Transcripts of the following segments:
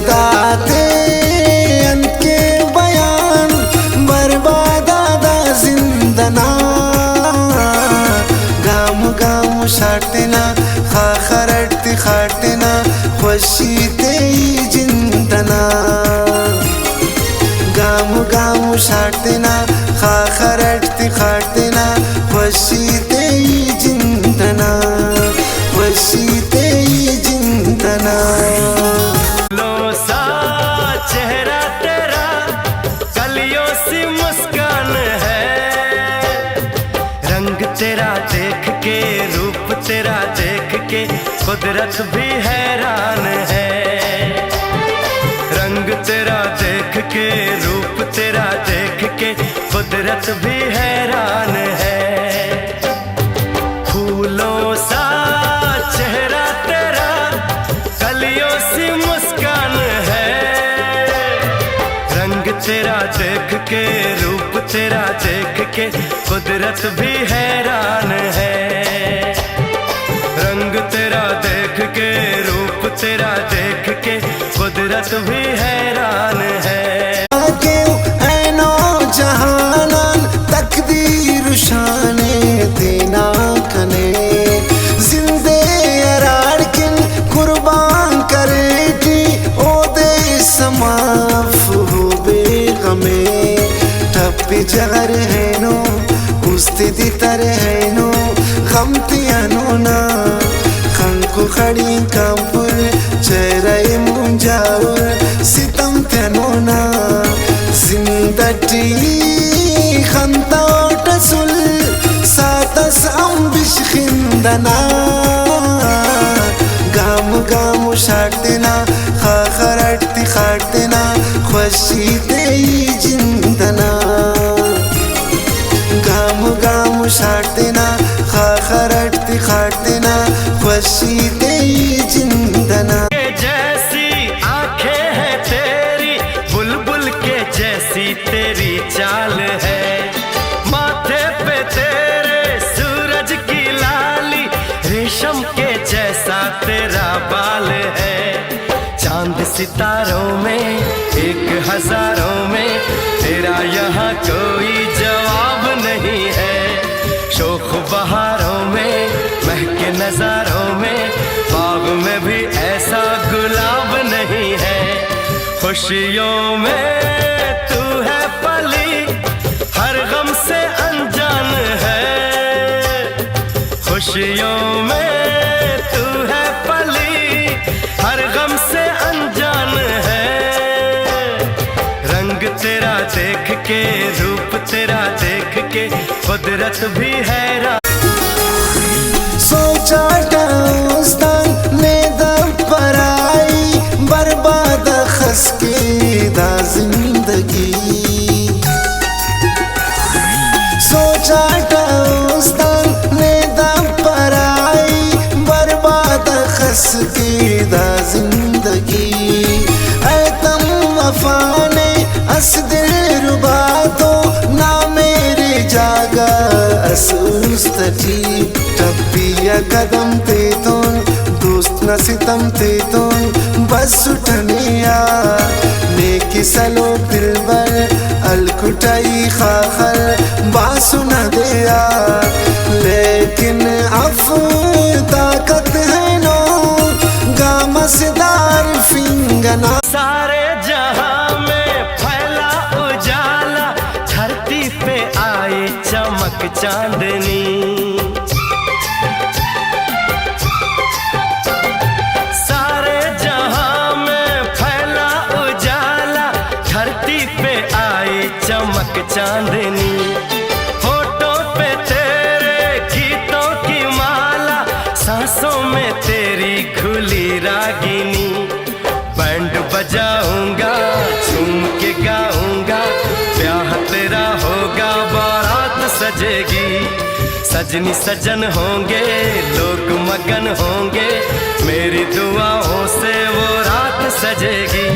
दाते अंके बयान बर्बादा जिंदना गाम गाम शाटना खाखरट खाटना खुशी ते जिंदना गाम गाम शाटना खाखरट खाटना खुशी ते जिंदना खुशी ते जिंदना। चेहरा तेरा कलियों सी मुस्कान है, रंग तेरा देख के रूप तेरा देख के कुदरत भी हैरान है। रंग तेरा देख के रूप तेरा देख के कुदरत भी हैरान है। फूलों सा चेहरा तेरा कलियों सी मुस्कान है, रंग तेरा देख के रूप तेरा देख के कुदरत भी हैरान है। रंग तेरा देख के रूप तेरा देख के कुदरत भी हैरान है। जहानान तकदीर शाने देना कने जिंदे अराड़ किन कुर्बान करेगी ओ दे समाफ हो बेगमे टप्पी जगर है नो उस्तिदी तर है नो गमतियानो ना खंकु खड़ी कांपुर चेहरे मुंजावर सितम तेनो ना जिंदटी खंतोट सुल सातस अम्बिश खिंदना गाम गाम शाटना खाखरट खाटना खुशी ते जिंदना गाम गाम शाटना खाखरट खाटना खुशी ते जिंदना। जैसी आंखें हैं तेरी बुलबुल के जैसी तेरी चाल है, माथे पे तेरे सूरज की लाली रेशम के जैसा तेरा बाल है। चांद सितारों में एक हजारों में तेरा यहाँ कोई जवाब नहीं है। शोख बहारों में महके नजारों में बाग में भी ऐसा गुलाब नहीं है। खुशियों में तू है पली हर गम से अनजान है। खुशियों में तू है पली हर गम से अनजान है। रंग तेरा देख के रूप तेरा देख के कुदरत भी हैरान। सोचा दास्तान ने दब पर आई बर्बाद खस के दा जिंदगी। सोचा दास्तान ने दब पर आई बर्बाद खस के दा जिंदगी। ऐतम वफाने असदिल रुबा तो ना मेरे जागा असूस्तटी टप्पिया कदम ते तोन दोस्त न सितम ते तोन बस उठनिया नेकी सलो दिलबर अलकुटाई खाखर बासु न दिया। लेकिन अफ ताकत है नो गामसदार फिंगना। सारे जहां में फैला उजाला धरती पे आए चमक चांदनी। सारे जहां में फैला उजाला धरती पे आए चमक चांदनी। होठों पे तेरे गीतों की माला सांसों में तेरी खुली रागिनी। बैंड बजाऊंगा झूम के गाऊंगा ब्याह तेरा होगा बारात सजेगी। सजनी सजन होंगे लोग मगन होंगे मेरी दुआओं से वो रात सजेगी।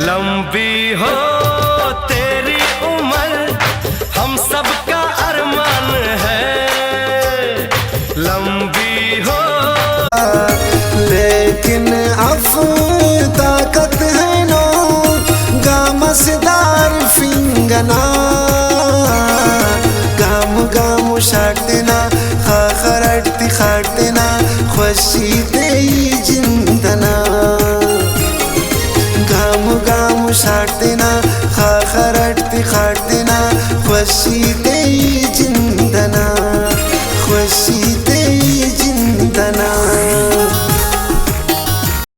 लंबी हो तेरी उम्र हम सबका अरमान है। लंबी हो लेकिन अफ ताकत सिंगना गाम गाम शाटना खाखरटती खाटना खुशी दे जिंदना गाम गाम शाटना खाखरटती खाटना खुशी दे